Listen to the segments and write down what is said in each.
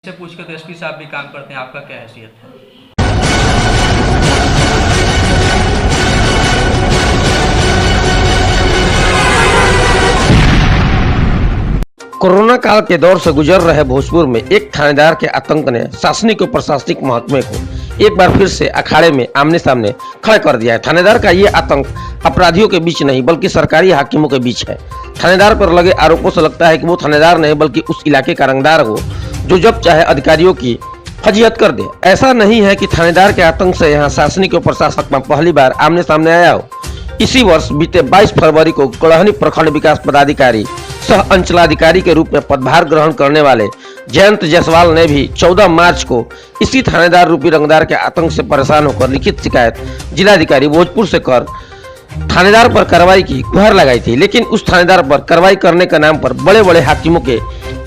से पूछ के तो एसपी साहब भी काम करते हैं, आपका क्या हैसियत है? कोरोना काल के दौर से गुजर रहे भोजपुर में एक थानेदार के आतंक ने शासनिक और प्रशासनिक महकमे को एक बार फिर से अखाड़े में आमने सामने खड़ा कर दिया है। थानेदार का ये आतंक अपराधियों के बीच नहीं बल्कि सरकारी हाकिमों के बीच है। थानेदार पर लगे आरोपों से लगता है कि वो थानेदार नहीं बल्कि उस इलाके का रंगदार हो जो जब चाहे अधिकारियों की फजीहत कर दे। ऐसा नहीं है कि थानेदार के आतंक से यहाँ शासनिक और प्रशासक में पहली बार आमने सामने आया हो। इसी वर्ष बीते 22 फरवरी को गढ़हनी प्रखंड विकास पदाधिकारी सह अंचलाधिकारी के रूप में पदभार ग्रहण करने वाले जयंत जायसवाल ने भी 14 मार्च को इसी थानेदार रूपी रंगदार के आतंक से परेशान होकर लिखित शिकायत जिलाधिकारी भोजपुर से कर थानेदार पर कार्रवाई की गुहार लगाई थी। लेकिन उस थानेदार पर कार्रवाई करने के नाम पर बड़े बड़े हाकिमों के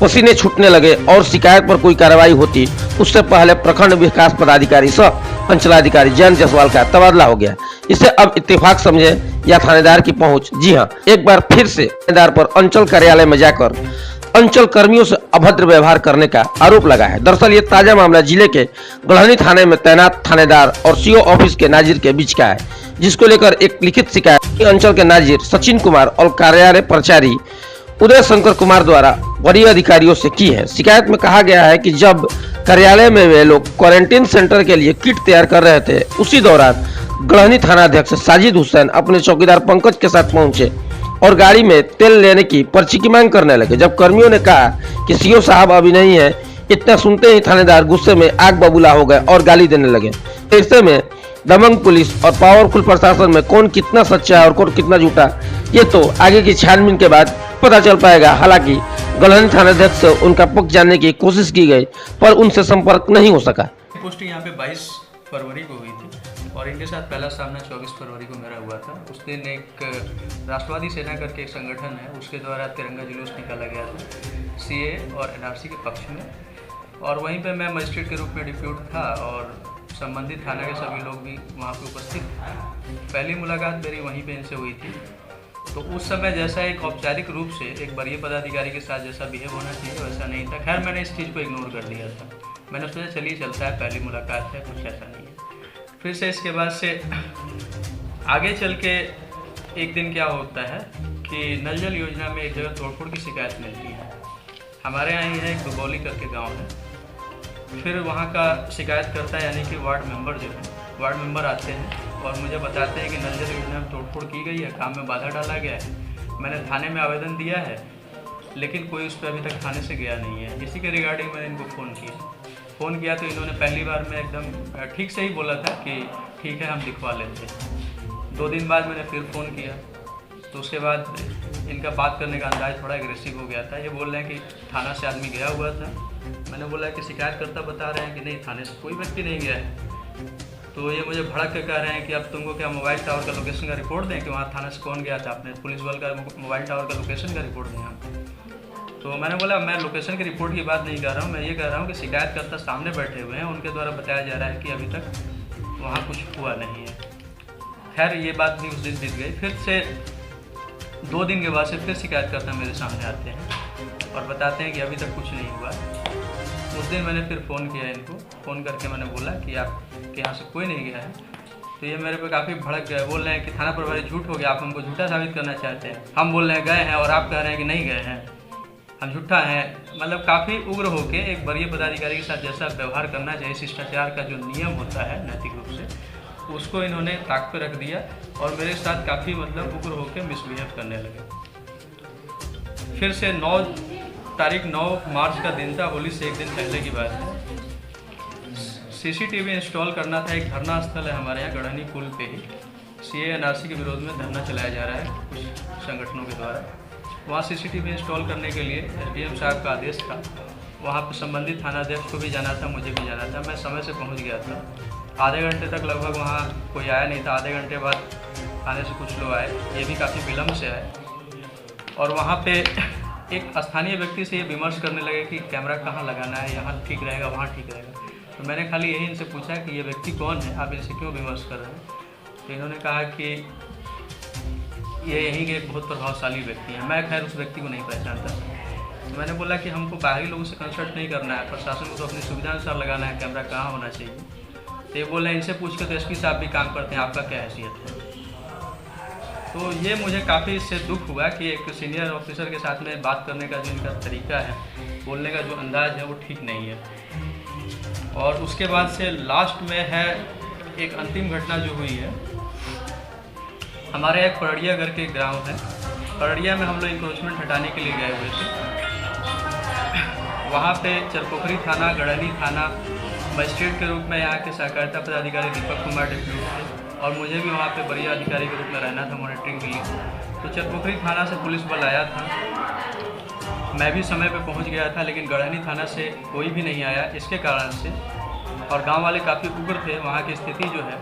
पसीने छूटने लगे और शिकायत पर कोई कार्रवाई होती उससे पहले प्रखंड विकास पदाधिकारी सह अंचलाधिकारी जयंत जायसवाल का तबादला हो गया। इसे अब इत्तेफाक समझे या थानेदार की पहुंच। जी हां, एक बार फिर से थानेदार पर अंचल कार्यालय में जाकर अंचल कर्मियों से अभद्र व्यवहार करने का आरोप लगा है। दरअसल ये ताजा मामला जिले के गढ़हनी थाने में तैनात थानेदार और सीओ ऑफिस के नाजिर के बीच का है, जिसको लेकर एक लिखित शिकायत अंचल के नाजिर सचिन कुमार और कार्यालय प्रचारी उदय शंकर कुमार द्वारा वरीय अधिकारियों से की है। शिकायत में कहा गया है कि जब कार्यालय में वे लोग क्वारंटीन सेंटर के लिए किट तैयार कर रहे थे, उसी दौरान गढ़हनी थाना अध्यक्ष साजिद हुसैन अपने चौकीदार पंकज के साथ पहुंचे और गाड़ी में तेल लेने की पर्ची की मांग करने लगे। जब कर्मियों ने कहा कि सीओ साहब अभी नहीं है, इतना सुनते ही थानेदार गुस्से में आग बबूला हो गए और गाली देने लगे। ऐसे में दबंग पुलिस और पावरफुल प्रशासन में कौन कितना सच्चा है और कौन कितना झूठा, ये तो आगे की छानबीन के बाद पता चल पाएगा। हालांकि गढ़हनी थानाध्यक्ष से उनका पक्ष जानने की कोशिश की गई पर उनसे संपर्क नहीं हो सका। पोस्ट यहाँ पे 22 फरवरी को हुई थी और इनके साथ पहला सामना 24 फरवरी को मेरा हुआ था। उस दिन एक राष्ट्रवादी सेना करके एक संगठन है, उसके द्वारा तिरंगा जुलूस निकाला गया था सीए और एनआरसी के पक्ष में, और वहीं पे मैं मजिस्ट्रेट के रूप में डिप्यूट था और संबंधित थाना के सभी लोग भी वहाँ पे उपस्थित थे। पहली मुलाकात मेरी वहीं पे इनसे हुई थी। तो उस समय जैसा एक औपचारिक रूप से एक वरीय पदाधिकारी के साथ जैसा बिहेव होना चाहिए वैसा नहीं था। खैर, मैंने इस चीज़ को इग्नोर कर दिया था। मैंने सोचा चलिए चलता है, पहली मुलाकात है, कुछ ऐसा नहीं है। फिर से इसके बाद से आगे चल के एक दिन क्या होता है कि नल जल योजना में एक जगह तोड़फोड़ की शिकायत मिलती है। हमारे यहाँ ही है एक दुबौली करके गाँव है। फिर वहाँ का शिकायत करता है यानी कि वार्ड मेंबर जो है, वार्ड मेंबर आते हैं और मुझे बताते हैं कि नल जल योजना में तोड़फोड़ की गई है, काम में बाधा डाला गया है। मैंने थाने में आवेदन दिया है लेकिन कोई उस पर अभी तक थाने से गया नहीं है। इसी के रिगार्डिंग मैंने इनको फ़ोन किया तो इन्होंने पहली बार में एकदम ठीक से ही बोला था कि ठीक है हम दिखवा लेते हैं। 2 दिन बाद मैंने फिर फ़ोन किया तो उसके बाद इनका बात करने का अंदाज़ थोड़ा एग्रेसिव हो गया था। ये बोल रहे हैं कि थाना से आदमी गया हुआ था। मैंने बोला कि शिकायतकर्ता बता रहे हैं कि नहीं, थाने से कोई व्यक्ति नहीं गया है। तो ये मुझे भड़क के कह रहे हैं कि अब तुमको क्या मोबाइल टावर का लोकेशन का रिपोर्ट दें कि वहाँ थाना से कौन गया था, अपने पुलिस बल का मोबाइल टावर का लोकेशन का रिपोर्ट दें हम। तो मैंने बोला मैं लोकेशन की रिपोर्ट की बात नहीं कर रहा हूँ, मैं ये कह रहा हूँ कि शिकायतकर्ता सामने बैठे हुए हैं, उनके द्वारा बताया जा रहा है कि अभी तक वहाँ कुछ हुआ नहीं है। खैर, ये बात भी उस दिन बीत गई। फिर से 2 दिन के बाद से फिर शिकायतकर्ता मेरे सामने आते हैं और बताते हैं कि अभी तक कुछ नहीं हुआ। उस दिन मैंने फिर फ़ोन किया इनको, फ़ोन करके मैंने बोला कि आपके यहाँ से कोई नहीं गया है। तो ये मेरे पे काफ़ी भड़क गए, बोल रहे हैं कि थाना प्रभारी झूठ हो गया, आप हमको झूठा साबित करना चाहते हैं। हम बोल रहे हैं गए हैं और आप कह रहे हैं कि नहीं गए हैं, हम झूठा हैं। मतलब काफ़ी उग्र होके एक वरीय पदाधिकारी के साथ जैसा व्यवहार करना चाहिए, शिष्टाचार का जो नियम होता है नैतिक रूप से, उसको इन्होंने ताक पे रख दिया और मेरे साथ काफ़ी मतलब उग्र होकर मिसबिहेव करने लगे। फिर से 9 मार्च का दिन था, होली से एक दिन पहले की बात है। सीसीटीवी इंस्टॉल करना था। एक धरना स्थल है हमारे यहाँ गढ़हनी पुल पे ही, सीए एनआरसी के विरोध में धरना चलाया जा रहा है कुछ संगठनों के द्वारा। वहाँ सीसीटीवी इंस्टॉल करने के लिए एसडीएम साहब का आदेश था। वहाँ पर संबंधित थानाध्यक्ष को भी जाना था, मुझे भी जाना था। मैं समय से पहुँच गया था। आधे घंटे तक लगभग वहाँ कोई आया नहीं था। आधे घंटे बाद थाने से कुछ लोग आए, ये भी काफ़ी विलम्ब से आए और वहाँ पे एक स्थानीय व्यक्ति से ये विमर्श करने लगे कि कैमरा कहाँ लगाना है, यहाँ ठीक रहेगा, वहाँ ठीक रहेगा। तो मैंने खाली यही इनसे पूछा कि ये व्यक्ति कौन है, आप इनसे क्यों विमर्श कर रहे हैं। तो इन्होंने कहा कि ये यहीं के एक बहुत प्रभावशाली व्यक्ति हैं। मैं खैर उस व्यक्ति को नहीं पहचानता। मैंने बोला कि हमको बाहरी लोगों से कंसल्ट नहीं करना है, प्रशासन को तो अपनी सुविधा अनुसार लगाना है, कैमरा कहाँ होना चाहिए। तो ये बोले इनसे पूछ के तो एसपी साहब भी काम करते हैं, आपका क्या हैसियत है। तो ये मुझे काफ़ी इससे दुख हुआ कि एक सीनियर ऑफिसर के साथ में बात करने का जो इनका तरीका है, बोलने का जो अंदाज़ है वो ठीक नहीं है। और उसके बाद से लास्ट में है एक अंतिम घटना जो हुई है, हमारे एक परड़िया घर के गांव है, परड़िया में हम लोग इंक्रोचमेंट हटाने के लिए गए हुए थे। वहाँ पे चरपोखरी थाना, गढ़नी थाना, मजिस्ट्रेट के रूप में यहाँ के सहकारिता पदाधिकारी दीपक कुमार डिप्यूट थे और मुझे भी वहाँ पे वरीय अधिकारी के रूप में रहना था मॉनिटरिंग के लिए। तो चरपोखरी थाना से पुलिस बल आया था, मैं भी समय पे पहुँच गया था, लेकिन गढ़नी थाना से कोई भी नहीं आया। इसके कारण से और गांव वाले काफ़ी उग्र थे, वहाँ की स्थिति जो है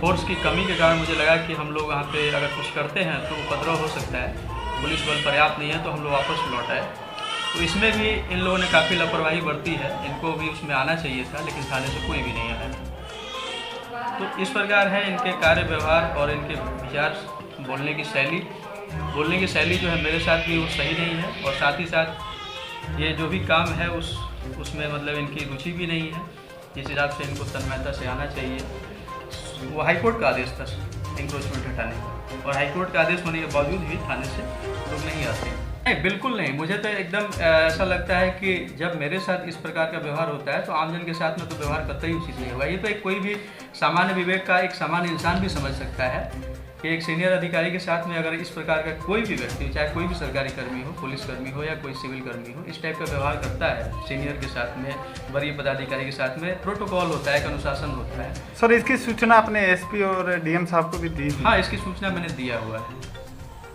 फोर्स की कमी के कारण मुझे लगा कि हम लोग वहाँ पे अगर कुछ करते हैं तो उपद्रव हो सकता है, पुलिस बल पर्याप्त नहीं है, तो हम लोग वापस लौट आए। तो इसमें भी इन लोगों ने काफ़ी लापरवाही बरती है, इनको भी उसमें आना चाहिए था, लेकिन थाने से कोई भी नहीं आया। तो इस प्रकार है इनके कार्य व्यवहार और इनके विचार, बोलने की शैली जो है मेरे साथ भी वो सही नहीं है। और साथ ही साथ ये जो भी काम है उसमें मतलब इनकी रुचि भी नहीं है, जिस हिसाब से इनको तन्मयता से आना चाहिए। वो हाईकोर्ट का आदेश था इंक्रोचमेंट हटाने का, और हाईकोर्ट का आदेश होने के बावजूद भी थाने से लोग नहीं आते। नहीं, बिल्कुल नहीं। मुझे तो एकदम ऐसा लगता है कि जब मेरे साथ इस प्रकार का व्यवहार होता है तो आमजन के साथ में तो व्यवहार कतई उचित नहीं होगा। ये तो एक कोई भी सामान्य विवेक का एक सामान्य इंसान भी समझ सकता है कि एक सीनियर अधिकारी के साथ में अगर इस प्रकार का कोई भी व्यक्ति, चाहे कोई भी सरकारी कर्मी हो, पुलिसकर्मी हो या कोई सिविल कर्मी हो, इस टाइप का व्यवहार करता है सीनियर के साथ में, वरीय पदाधिकारी के साथ में, प्रोटोकॉल होता है, एक अनुशासन होता है। सर, इसकी सूचना आपने एसपी और डीएम साहब को भी दी? हाँ, इसकी सूचना मैंने दिया हुआ है।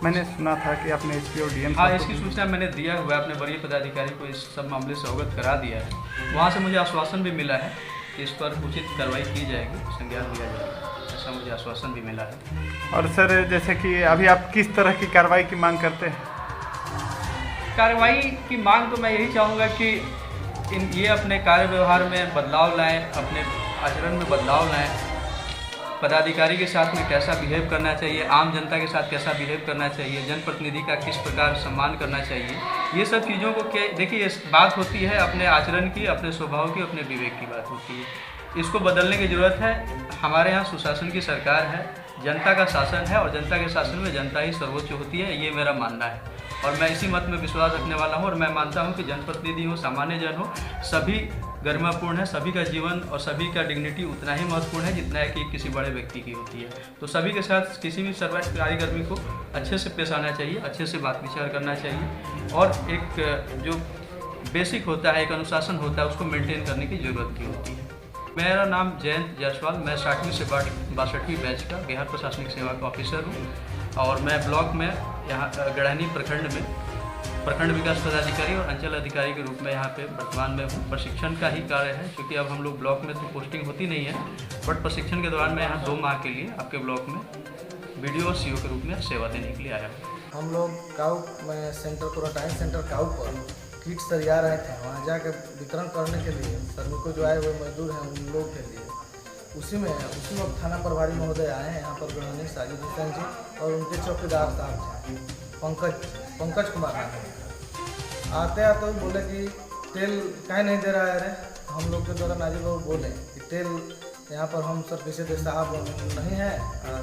मैंने सुना था कि आपने एसपी और डीएम हाँ, इसकी सूचना मैंने दिया हुआ है, अपने वरीय पदाधिकारी को इस सब मामले से अवगत करा दिया है। वहाँ से मुझे आश्वासन भी मिला है कि इस पर उचित कार्रवाई की जाएगी, संज्ञान लिया जाएगा, ऐसा मुझे आश्वासन भी मिला है। और सर, जैसे कि अभी आप किस तरह की कार्रवाई की मांग करते हैं? कार्रवाई की मांग तो मैं यही चाहूँगा कि ये अपने कार्य व्यवहार में बदलाव लाएं, अपने आचरण में बदलाव लाएं, पदाधिकारी के साथ में कैसा बिहेव करना चाहिए, आम जनता के साथ कैसा बिहेव करना चाहिए, जनप्रतिनिधि का किस प्रकार सम्मान करना चाहिए, ये सब चीज़ों को देखिए बात होती है अपने आचरण की, अपने स्वभाव की, अपने विवेक की बात होती है। इसको बदलने की ज़रूरत है। हमारे यहाँ सुशासन की सरकार है, जनता का शासन है और जनता के शासन में जनता ही सर्वोच्च होती है, ये मेरा मानना है। और मैं इसी मत में विश्वास रखने वाला हूँ और मैं मानता हूँ कि जनप्रतिनिधि हो, सामान्य जन हो, सभी गरिमापूर्ण है, सभी का जीवन और सभी का डिग्निटी उतना ही महत्वपूर्ण है जितना है कि किसी बड़े व्यक्ति की होती है। तो सभी के साथ किसी भी सरकारी कर्मी को अच्छे से पेश आना चाहिए, अच्छे से बात विचार करना चाहिए और एक जो बेसिक होता है, एक अनुशासन होता है, उसको मेंटेन करने की ज़रूरत भी होती है। मेरा नाम जयंत जायसवाल, मैं 60वीं से 62वीं बैच का बिहार प्रशासनिक सेवा का ऑफिसर हूँ और मैं ब्लॉक में यहाँ गढ़नी प्रखंड में प्रखंड विकास पदाधिकारी और अंचल अधिकारी के रूप में यहाँ पे वर्तमान में हूँ। प्रशिक्षण का ही कार्य है, क्योंकि अब हम लोग ब्लॉक में तो पोस्टिंग होती नहीं है, बट प्रशिक्षण के दौरान मैं यहाँ 2 माह के लिए आपके ब्लॉक में BDO और CO के रूप में सेवा देने के लिए आया हूँ। हम लोग काउट में सेंटर क्वारंटाइन सेंटर काउट पर किट सरिया रहे थे, वहाँ जाकर वितरण करने के लिए श्रमिकों जो आए हुए मजदूर हैं उन लोग के लिए। उसी वक्त थाना प्रभारी महोदय आए हैं यहाँ पर, गृहणी साजिद हुसैन जी और उनके चौकीदार साहब थे पंकज कुमार नाम। आते बोले कि तेल काहे नहीं दे रहा है रे। हम लोग के द्वारा नाजिर बाबू बोले कि तेल यहाँ पर हम सर कैसे दे, साहब नहीं है,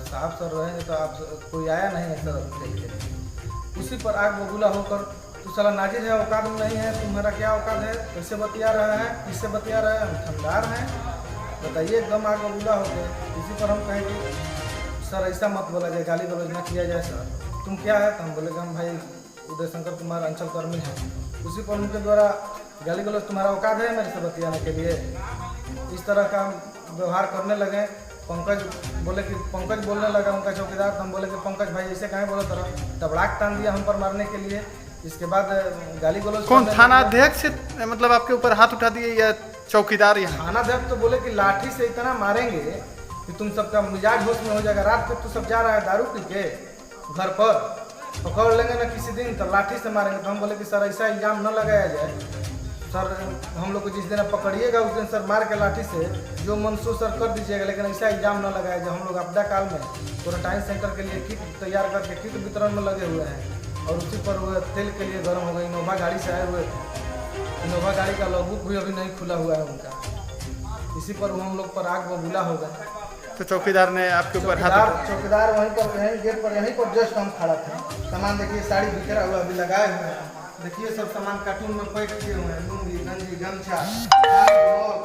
साहब सर रहेंगे तो आप कोई आया नहीं है सर तेल के लिए। उसी पर आग बबूला होकर तो साला नाजिर है, औकात में नहीं है, तुम्हारा क्या औकात है, कैसे बतिया रहा है, किससे बतिया रहा है, हम ठंडार हैं, बताइए। एकदम आग बबूला हो गए। इसी पर हम कहें कि सर ऐसा मत बोला जाए, गाली गलौज ना किया जाए सर, तुम क्या है। तो हम बोले कि हम भाई उदय शंकर कुमार अंचल कर्मी हैं। उसी पर उनके द्वारा गाली गलौज, तुम्हारा औकात है मेरे से बतियाने के लिए, इस तरह का व्यवहार करने लगे। पंकज बोलने लगा उनका चौकीदार, तो हम बोले कि पंकज भाई ऐसे कहें बोला तरह तबड़ाक तान दिया हम पर मारने के लिए। इसके बाद गाली गलौज। कौन थाना अध्यक्ष मतलब आपके ऊपर हाथ उठा दिए या चौकीदार? यहाँ थाना अध्यक्ष तो बोले कि लाठी से इतना मारेंगे कि तुम सबका मिजाज होश में हो जाएगा। रात को तो सब जा रहा है दारू पी के घर पर, पकड़ लेंगे ना किसी दिन तो लाठी से मारेंगे। तो हम बोले कि सर ऐसा इल्ज़ाम न लगाया जाए सर, हम लोग को जिस दिन आप पकड़िएगा उस दिन सर मार के लाठी से जो मनसूस सर कर दीजिएगा, लेकिन ऐसा इल्ज़ाम न लगाया जाए। हम लोग आपदा काल में क्वारंटाइन सेंटर के लिए किट तैयार करके किट वितरण में लगे हुए हैं। और उसी पर वो तेल के लिए गर्म हो गई। इनोवा गाड़ी से आए हुए थे, इनोवा गाड़ी का लॉगबुक भी अभी नहीं खुला हुआ है उनका। इसी पर हम लोग पर आग बबूला हो गए। तो चौकीदार ने आपके ऊपर हाथ उठा- चौकीदार वहीं पर, यहीं गेट पर, यहीं पर जस्ट हम खड़ा थे। सामान देखिए, साड़ी बिखरा हुआ अभी लगाए हुए हैं। देखिए सब सामान कार्टून में पैक किए हुए हैं, लुंगी, गंजी, गमछा,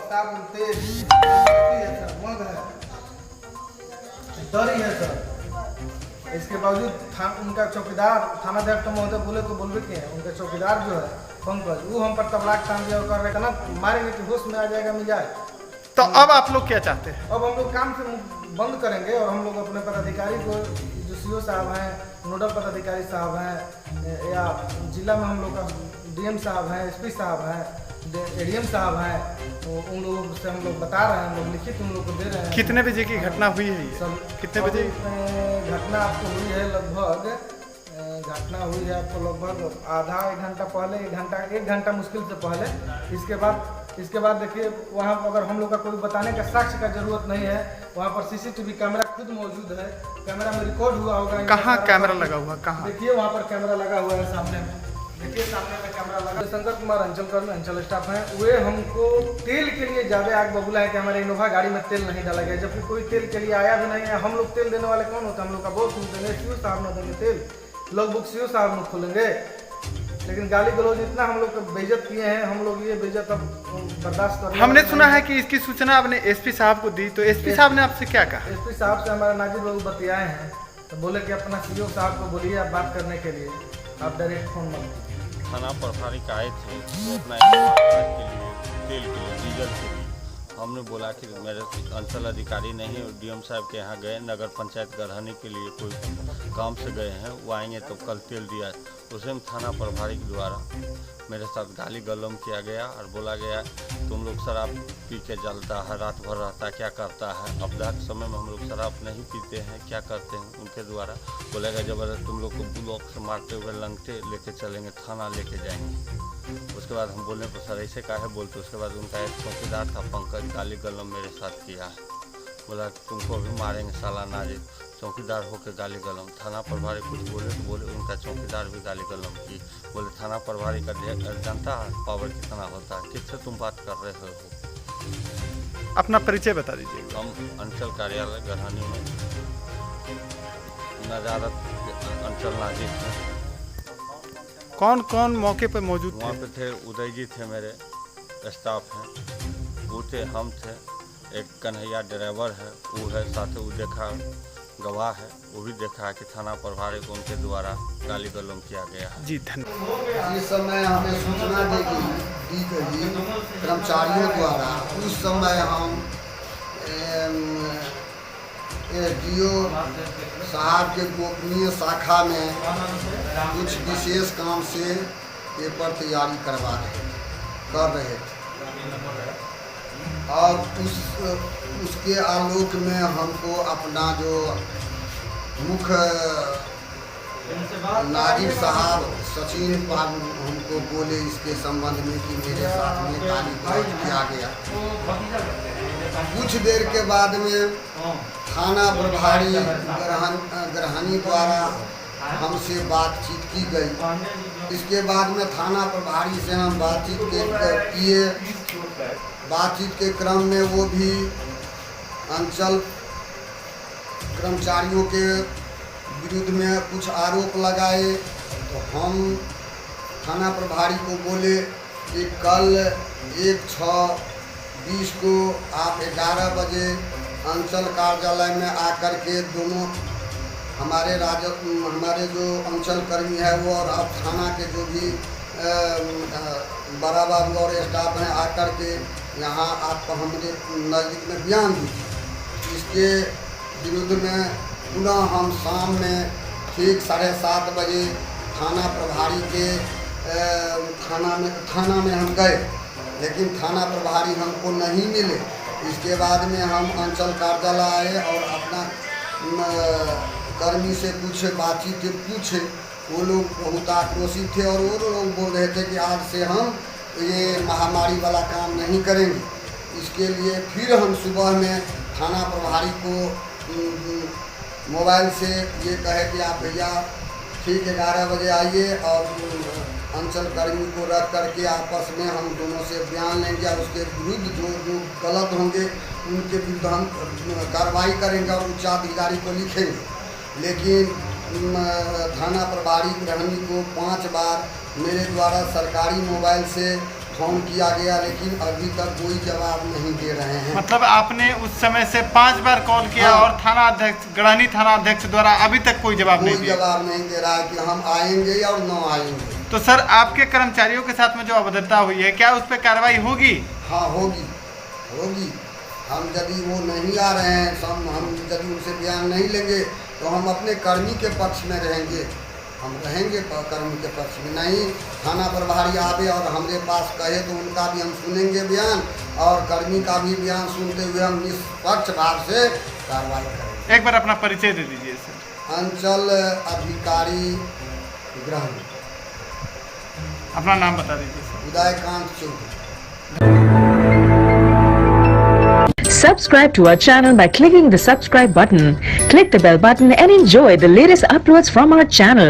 साबुन, तेल, मग है, दरी है सर। इसके बावजूद उनका चौकीदार थानाध्यक्ष महोदय बोले तो बोलबे किए हैं, उनका चौकीदार जो है पंकज, वो हम पर तबलाक तान दिया और कर रहे ना मारेंगे कि होश में आ जाएगा मिजाज। तो अब आप लोग क्या चाहते हैं? अब हम लोग काम से बंद करेंगे और हम लोग अपने पदाधिकारी को, जो सीओ साहब हैं, नोडल पदाधिकारी साहब हैं, या जिला में हम लोग का डीएम साहब हैं, एसपी साहब हैं, एडीएम साहब हैं, तो उन लोगों से हम लोग बता रहे हैं, हम लोग लिखित उन लोग को दे रहे हैं। कितने बजे की घटना हुई है ये? सब कितने बजे? घटना आपको हुई है लगभग, घटना हुई है आपको लगभग आधा एक घंटा पहले, एक घंटा मुश्किल से पहले। इसके बाद देखिए वहाँ अगर हम लोग का कोई बताने का साक्ष्य का जरूरत नहीं है, वहाँ पर सीसीटीवी कैमरा खुद मौजूद है, कैमरा में रिकॉर्ड हुआ होगा। कहाँ कैमरा लगा हुआ? कहाँ? देखिए वहाँ पर कैमरा लगा हुआ है सामने में, देखिए सामने में कैमरा लगा। शंकर कुमार अंचल कर्मी, अंचल स्टाफ हैं, वे हमको तेल के लिए ज़्यादा आग बबूला है कि हमारे इनोवा गाड़ी में तेल नहीं डाला गया, जबकि कोई तेल के लिए आया भी नहीं है। हम लोग तेल देने वाले कौन होते हैं? हम लोग का बहुत देंगे, सीओ साहब न देंगे तेल, लॉगबुक सीओ साहब न खोलेंगे। लेकिन गाली गलौज इतना हम लोग बेइज्जत किए हैं, हम लोग ये बेइज्जत अब बर्दाश्त कर। हमने सुना है कि इसकी सूचना आपने एसपी साहब को दी, तो एसपी साहब ने आपसे क्या कहा? एसपी साहब से हमारे नाजिर बाबू बतियाए हैं, तो बोले कि अपना सीओ साहब को बोलिए आप बात करने के लिए, आप डायरेक्ट फोन मत। थाना प्रभारी का आए थे वो अपना के लिए, तेल के लिए, डीजल के लिए। हमने बोला कि मेरे अंचल अधिकारी नहीं, डीएम साहब के यहाँ गए, नगर पंचायत गढ़ाने के लिए कोई काम से गए हैं, वो आएंगे तो कल तेल दिया। उसे में थाना प्रभारी के द्वारा मेरे साथ गाली गलौज किया गया और बोला गया तुम लोग शराब पी के जलता है, रात भर रहता, क्या करता है? आपदा के समय में हम लोग शराब नहीं पीते हैं, क्या करते हैं? उनके द्वारा बोलेगा जबरदस्त तुम लोग को ब्लॉक से मारते हुए लंगटे लेके चलेंगे, थाना लेके जाएंगे। उसके बाद हम बोलने पर सर ऐसे काहे बोलते? उसके बाद उनका एक चौकीदार था पंकज, गाली गलौज मेरे साथ किया, बोला तुमको भी मारेंगे साला नाजिर। चौकीदार होकर गाली गलौज, थाना प्रभारी कुछ बोले तो बोले, उनका चौकीदार भी गाली गलौज की। बोले थाना प्रभारी का जानता है पावर कितना होता है, किससे तुम बात कर रहे हो? अपना परिचय बता दीजिए। हम अंचल कार्यालय गढ़ानी में नजारत अंचल नाजिर थे। कौन कौन मौके पर मौजूद वहाँ थे? पे थे उदय जी थे, मेरे स्टाफ हैं, वो थे, हम थे, एक कन्हैया ड्राइवर है, वो है साथ, वो देखा गवाह है, वो भी देखा है कि थाना प्रभारी को उनके द्वारा गाली गलौज किया गया है। जी धन्यवाद। इस समय हमें सूचना दी गई कर्मचारियों द्वारा। उस समय हम एसडीओ साहब के गोपनीय शाखा में कुछ विशेष काम से पेपर तैयारी कर रहे थे और उसके आलोक में हमको अपना जो मुख्य नाजिर साहब सचिन बाबू हमको बोले इसके संबंध में कि मेरे साथ में गाली गलौज किया गया। कुछ देर के बाद में थाना प्रभारी गढ़ानी द्वारा हमसे बातचीत की गई। इसके बाद में थाना प्रभारी से हम बातचीत किए। बातचीत के क्रम में वो भी अंचल कर्मचारियों के विरुद्ध में कुछ आरोप लगाए, तो हम थाना प्रभारी को बोले कि कल 1/6/20 को आप 11 बजे अंचल कार्यालय में आकर के दोनों हमारे जो अंचल कर्मी है वो और अब थाना के जो भी बड़ा बाबू और स्टाफ हैं आकर के यहाँ आपको हमारे नज़दीक में बयान दी। इसके विरुद्ध में पुनः हम शाम में ठीक 7:30 बजे थाना प्रभारी के थाना में हम गए, लेकिन थाना प्रभारी हमको नहीं मिले। इसके बाद में हम अंचल कार्यालय आए और अपना कर्मी से कुछ बातचीत पूछे। वो लोग बहुत आक्रोशित थे और वो लोग बोल रहे थे कि आज से हम ये महामारी वाला काम नहीं करेंगे। इसके लिए फिर हम सुबह में थाना प्रभारी को मोबाइल से ये कहे कि आप भैया ठीक 11 बजे आइए और अंचल कर्मी को रख करके आपस में हम दोनों से बयान लेंगे और उसके विरुद्ध जो गलत होंगे उनके विरुद्ध हम कार्रवाई करेंगे और उच्चाधिकारी को लिखेंगे। लेकिन थाना प्रभारी ग्रहणी को 5 बार मेरे द्वारा सरकारी मोबाइल से फोन किया गया, लेकिन अभी तक कोई जवाब नहीं दे रहे हैं। मतलब आपने उस समय से 5 बार कॉल किया और थाना अध्यक्ष गढ़ानी थाना अध्यक्ष द्वारा अभी तक कोई जवाब नहीं दे रहा है कि हम आएंगे और न आएंगे। तो सर आपके कर्मचारियों के साथ में जो अभद्रता हुई है क्या उस पर कार्रवाई होगी? हाँ होगी। हम यदि वो नहीं आ रहे हैं, हम यदि उनसे बयान नहीं लेंगे तो हम अपने कर्मी के पक्ष में रहेंगे, हम रहेंगे कर्मी के पक्ष में। नहीं थाना प्रभारी आवे और हमारे पास कहे तो उनका भी हम सुनेंगे बयान और कर्मी का भी बयान सुनते हुए हम निष्पक्ष भाव से कार्रवाई करेंगे। एक बार अपना परिचय दे दीजिए सर। अंचल अधिकारी ग्रहणी। अपना नाम बता दीजिए sir. Udaykant Chaudhary. Subscribe to our channel by clicking the subscribe button. Click the bell button and enjoy the latest uploads from our channel.